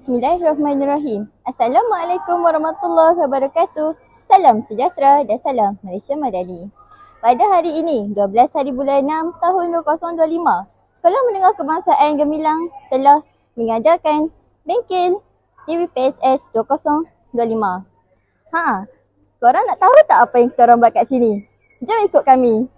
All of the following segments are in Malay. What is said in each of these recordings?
Bismillahirrahmanirrahim. Assalamualaikum warahmatullahi wabarakatuh. Salam sejahtera dan salam Malaysia Madani. Pada hari ini, 12 hari bulan 6 tahun 2025, Sekolah Menengah Kebangsaan Gemilang telah mengadakan bengkel TVPSS 2025. Korang nak tahu tak apa yang kita orang buat kat sini? Jom ikut kami.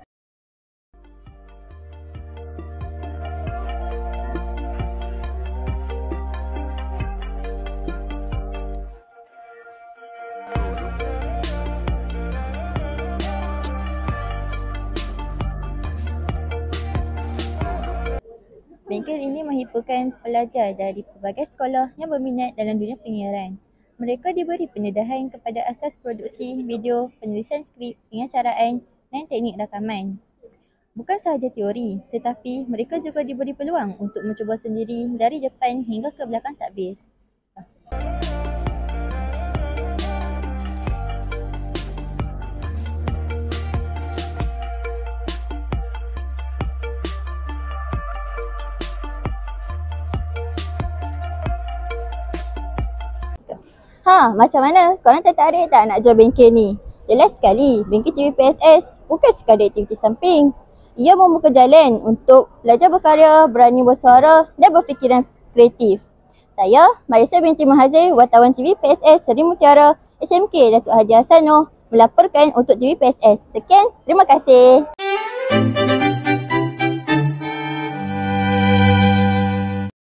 Bengkel ini menghiburkan pelajar dari pelbagai sekolah yang berminat dalam dunia penyiaran. Mereka diberi pendedahan kepada asas produksi video, penulisan skrip, pengacaraan dan teknik rakaman. Bukan sahaja teori, tetapi mereka juga diberi peluang untuk mencuba sendiri dari depan hingga ke belakang takbir. Macam mana? Korang tertarik tak nak jual bengkel ni? Jelas sekali, bengkel TVPSS bukan sekadar aktiviti samping. Ia membuka jalan untuk belajar berkarya, berani bersuara dan berfikiran kreatif. Saya, Marisa binti Mahazir, wartawan TVPSS Seri Mutiara, SMK Datuk Haji Hassan Noh, melaporkan untuk TVPSS. Sekian, terima kasih.